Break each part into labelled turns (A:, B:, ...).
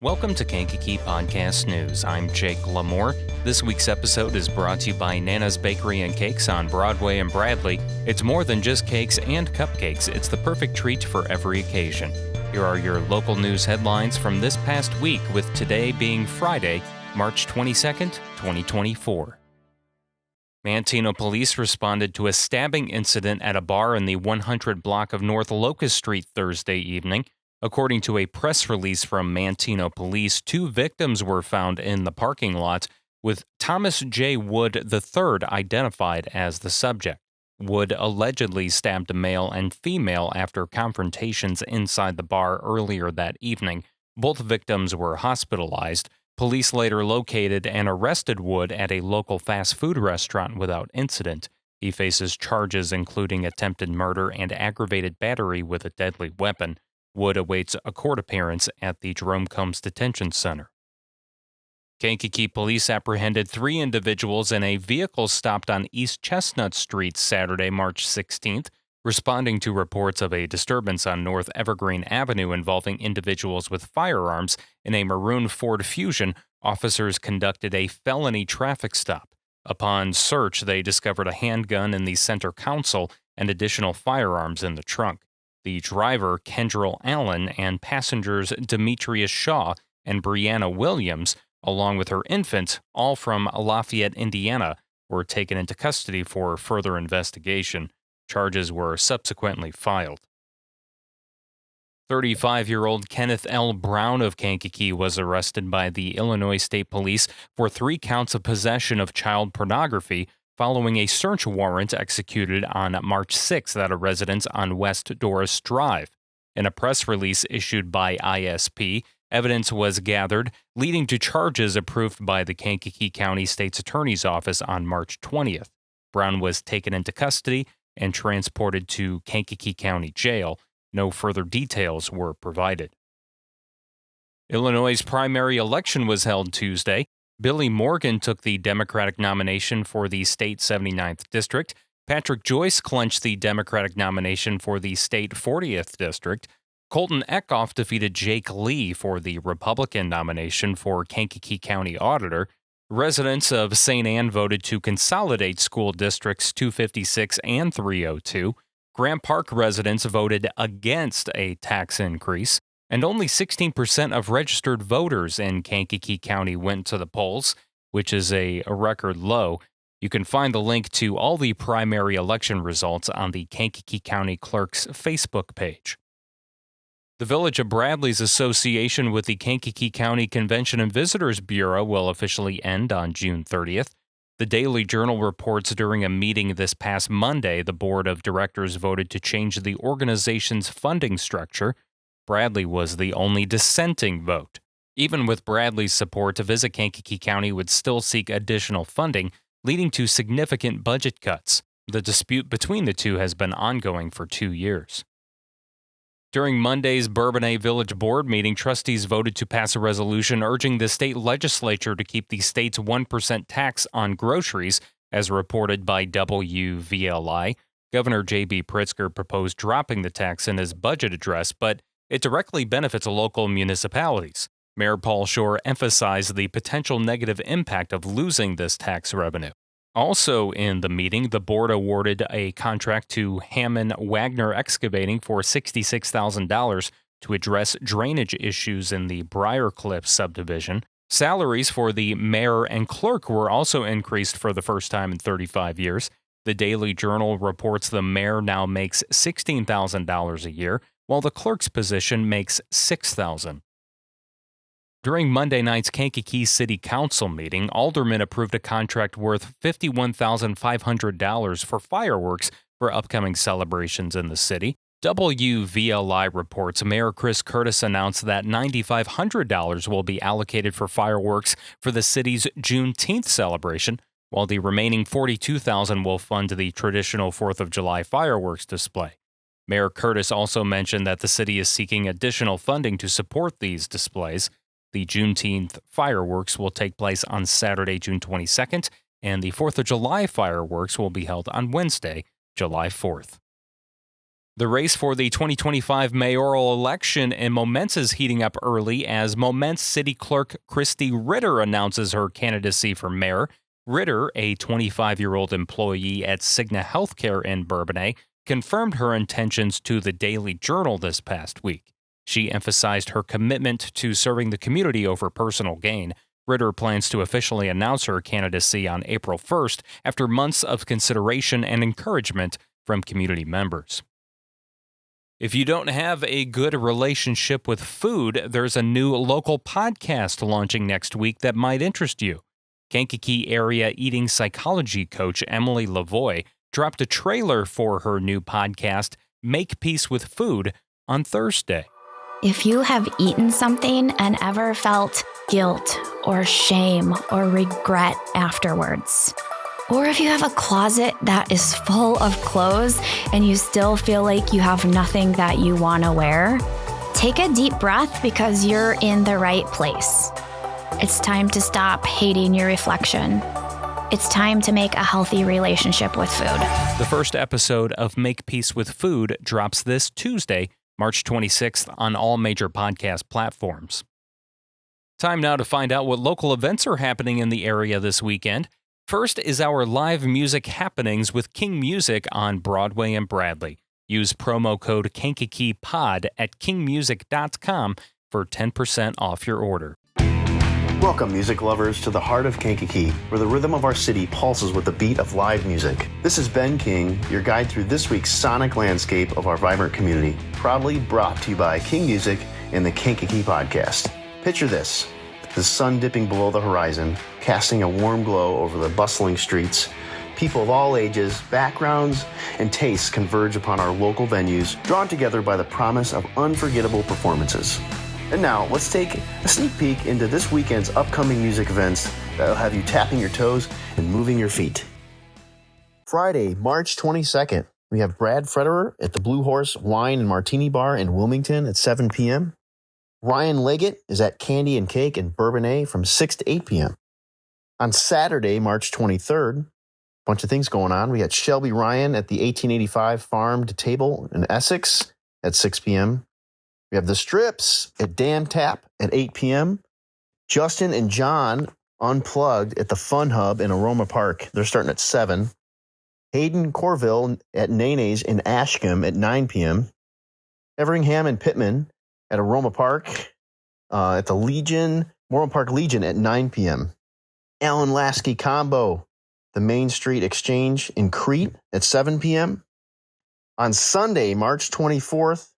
A: Welcome to Kankakee Podcast News. I'm Jake LaMore. This week's episode is brought to you by Nana's Bakery and Cakes on Broadway and Bradley. It's more than just cakes and cupcakes. It's the perfect treat for every occasion. Here are your local news headlines from this past week, with today being Friday, March 22nd, 2024. Manteno police responded to a stabbing incident at a bar in the 100 block of North Locust Street Thursday evening. According to a press release from Manteno police, 2 victims were found in the parking lot, with Thomas J. Wood III identified as the subject. Wood allegedly stabbed a male and female after confrontations inside the bar earlier that evening. Both victims were hospitalized. Police later located and arrested Wood at a local fast food restaurant without incident. He faces charges including attempted murder and aggravated battery with a deadly weapon. Wood awaits a court appearance at the Jerome Combs Detention Center. Kankakee police apprehended 3 individuals in a vehicle stopped on East Chestnut Street Saturday, March 16th, responding to reports of a disturbance on North Evergreen Avenue involving individuals with firearms. In a maroon Ford Fusion, officers conducted a felony traffic stop. Upon search, they discovered a handgun in the center console and additional firearms in the trunk. The driver, Kendrell Allen, and passengers Demetrius Shaw and Brianna Williams, along with her infant, all from Lafayette, Indiana, were taken into custody for further investigation. Charges were subsequently filed. 35-year-old Kenneth L. Brown of Kankakee was arrested by the Illinois State Police for 3 counts of possession of child pornography following a search warrant executed on March 6th at a residence on West Doris Drive. In a press release issued by ISP, evidence was gathered, leading to charges approved by the Kankakee County State's Attorney's Office on March 20th. Brown was taken into custody and transported to Kankakee County Jail. No further details were provided. Illinois' primary election was held Tuesday. Billy Morgan took the Democratic nomination for the state 79th District. Patrick Joyce clinched the Democratic nomination for the state 40th District. Colton Eckhoff defeated Jake Lee for the Republican nomination for Kankakee County Auditor. Residents of St. Anne voted to consolidate school districts 256 and 302. Grant Park residents voted against a tax increase. And only 16% of registered voters in Kankakee County went to the polls, which is a record low. You can find the link to all the primary election results on the Kankakee County Clerk's Facebook page. The Village of Bradley's association with the Kankakee County Convention and Visitors Bureau will officially end on June 30th. The Daily Journal reports during a meeting this past Monday, the board of directors voted to change the organization's funding structure. Bradley was the only dissenting vote. Even with Bradley's support, Visit Kankakee County would still seek additional funding, leading to significant budget cuts. The dispute between the two has been ongoing for 2 years. During Monday's Bourbonnais Village Board meeting, trustees voted to pass a resolution urging the state legislature to keep the state's 1% tax on groceries, as reported by WVLI. Governor J.B. Pritzker proposed dropping the tax in his budget address, but it directly benefits local municipalities. Mayor Paul Shore emphasized the potential negative impact of losing this tax revenue. Also in the meeting, the board awarded a contract to Hammond Wagner Excavating for $66,000 to address drainage issues in the Briarcliff subdivision. Salaries for the mayor and clerk were also increased for the first time in 35 years. The Daily Journal reports the mayor now makes $16,000 a year, while the clerk's position makes $6,000. During Monday night's Kankakee City Council meeting, aldermen approved a contract worth $51,500 for fireworks for upcoming celebrations in the city. WVLI reports Mayor Chris Curtis announced that $9,500 will be allocated for fireworks for the city's Juneteenth celebration, while the remaining $42,000 will fund the traditional 4th of July fireworks display. Mayor Curtis also mentioned that the city is seeking additional funding to support these displays. The Juneteenth fireworks will take place on Saturday, June 22nd, and the 4th of July fireworks will be held on Wednesday, July 4th. The race for the 2025 mayoral election in Momence is heating up early as Momence City Clerk Christy Ritter announces her candidacy for mayor. Ritter, a 25-year-old employee at Cigna Healthcare in Bourbonnais, confirmed her intentions to the Daily Journal this past week. She emphasized her commitment to serving the community over personal gain. Ritter plans to officially announce her candidacy on April 1st after months of consideration and encouragement from community members. If you don't have a good relationship with food, there's a new local podcast launching next week that might interest you. Kankakee area eating psychology coach Emily Lavoie dropped a trailer for her new podcast, Make Peace with Food, on Thursday.
B: If you have eaten something and ever felt guilt or shame or regret afterwards, or if you have a closet that is full of clothes and you still feel like you have nothing that you want to wear, take a deep breath because you're in the right place. It's time to stop hating your reflection. It's time to make a healthy relationship with food.
A: The first episode of Make Peace with Food drops this Tuesday, March 26th, on all major podcast platforms. Time now to find out what local events are happening in the area this weekend. First is our live music happenings with King Music on Broadway and Bradley. Use promo code Kankakee Pod at kingmusic.com for 10% off your order.
C: Welcome, music lovers, to the heart of Kankakee, where the rhythm of our city pulses with the beat of live music. This is Ben King, your guide through this week's sonic landscape of our vibrant community, proudly brought to you by King Music and the Kankakee Podcast. Picture this, the sun dipping below the horizon, casting a warm glow over the bustling streets. People of all ages, backgrounds, and tastes converge upon our local venues, drawn together by the promise of unforgettable performances. And now, let's take a sneak peek into this weekend's upcoming music events that'll have you tapping your toes and moving your feet. Friday, March 22nd, we have Brad Frederer at the Blue Horse Wine and Martini Bar in Wilmington at 7 p.m. Ryan Leggett is at Candy and Cake in Bourbonnais from 6 to 8 p.m. On Saturday, March 23rd, bunch of things going on. We got Shelby Ryan at the 1885 Farm to Table in Essex at 6 p.m. We have The Strips at Dam Tap at 8 p.m. Justin and John Unplugged at the Fun Hub in Aroma Park. They're starting at 7. Hayden Corville at Nene's in Ashcombe at 9 p.m. Everingham and Pittman at Aroma Park at the Legion, Moral Park Legion at 9 p.m. Alan Lasky Combo, the Main Street Exchange in Crete at 7 p.m. On Sunday, March 24th,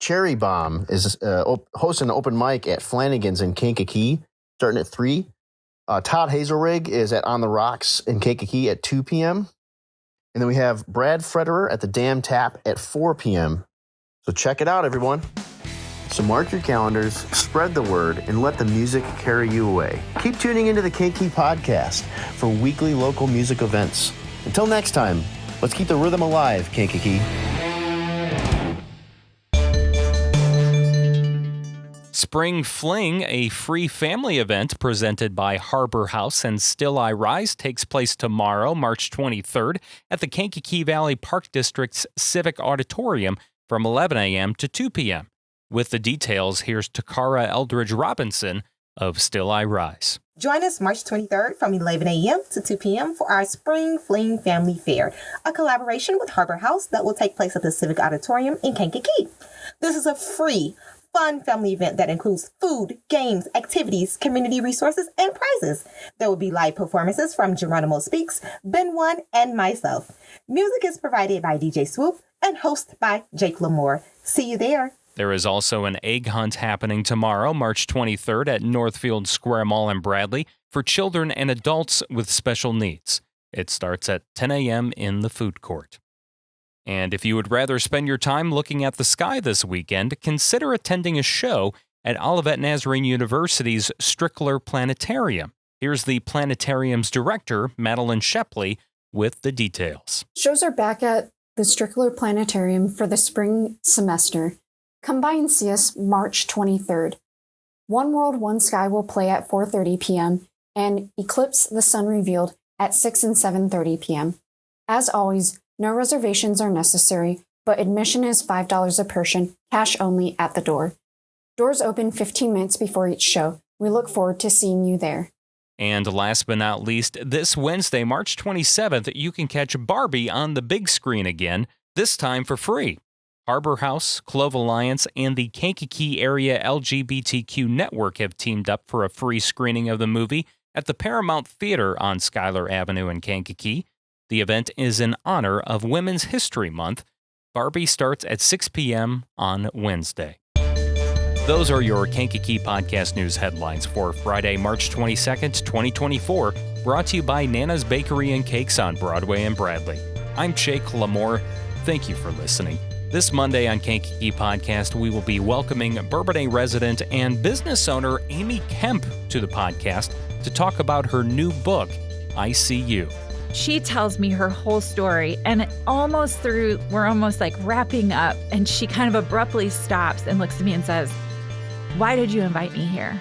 C: Cherry Bomb is hosting an open mic at Flanagan's in Kankakee, starting at 3. Todd Hazelrig is at On the Rocks in Kankakee at 2 p.m. And then we have Brad Frederer at the Dam Tap at 4 p.m. So check it out, everyone. So mark your calendars, spread the word, and let the music carry you away. Keep tuning into the Kankakee Podcast for weekly local music events. Until next time, let's keep the rhythm alive, Kankakee.
A: Spring Fling, a free family event presented by Harbor House and Still I Rise, takes place tomorrow, March 23rd, at the Kankakee Valley Park District's Civic Auditorium from 11 a.m. to 2 p.m. With the details, here's Takara Eldridge Robinson of Still I Rise.
D: Join us March 23rd from 11 a.m. to 2 p.m. for our Spring Fling Family Fair, a collaboration with Harbor House that will take place at the Civic Auditorium in Kankakee. This is a free, fun family event that includes food, games, activities, community resources, and prizes. There will be live performances from Geronimo Speaks, Ben One, and myself. Music is provided by DJ Swoop and hosted by Jake LaMore. See you there.
A: There is also an egg hunt happening tomorrow, March 23rd at Northfield Square Mall in Bradley for children and adults with special needs. It starts at 10 a.m. in the food court. And if you would rather spend your time looking at the sky this weekend, consider attending a show at Olivet Nazarene University's Strickler Planetarium. Here's the planetarium's director, Madeline Shepley, with the details.
E: Shows are back at the Strickler Planetarium for the spring semester. Come by and see us March 23rd. One World, One Sky will play at 4:30 p.m. and Eclipse the Sun Revealed at 6 and 7:30 p.m. As always, no reservations are necessary. but admission is $5 a person, cash only at the door. Doors open 15 minutes before each show. We look forward to seeing you there.
A: And last but not least, this Wednesday, March 27th, you can catch Barbie on the big screen again, this time for free. Harbor House, Clove Alliance, and the Kankakee Area LGBTQ Network have teamed up for a free screening of the movie at the Paramount Theater on Schuyler Avenue in Kankakee. The event is in honor of Women's History Month. Barbie starts at 6 p.m. on Wednesday. Those are your Kankakee Podcast News headlines for Friday, March 22nd, 2024, brought to you by Nana's Bakery and Cakes on Broadway and Bradley. I'm Jake LaMore. Thank you for listening. This Monday on Kankakee Podcast, we will be welcoming Bourbonnais resident and business owner Amy Kemp to the podcast to talk about her new book, I See You.
F: She tells me her whole story, and we're almost like wrapping up, and she kind of abruptly stops and looks at me and says, "Why did you invite me here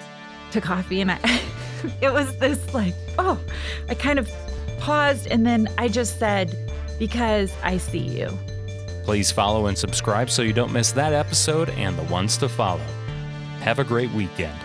F: to coffee?" And it was this like, I kind of paused, and then I just said, "Because I see you."
A: Please follow and subscribe so you don't miss that episode and the ones to follow. Have a great weekend.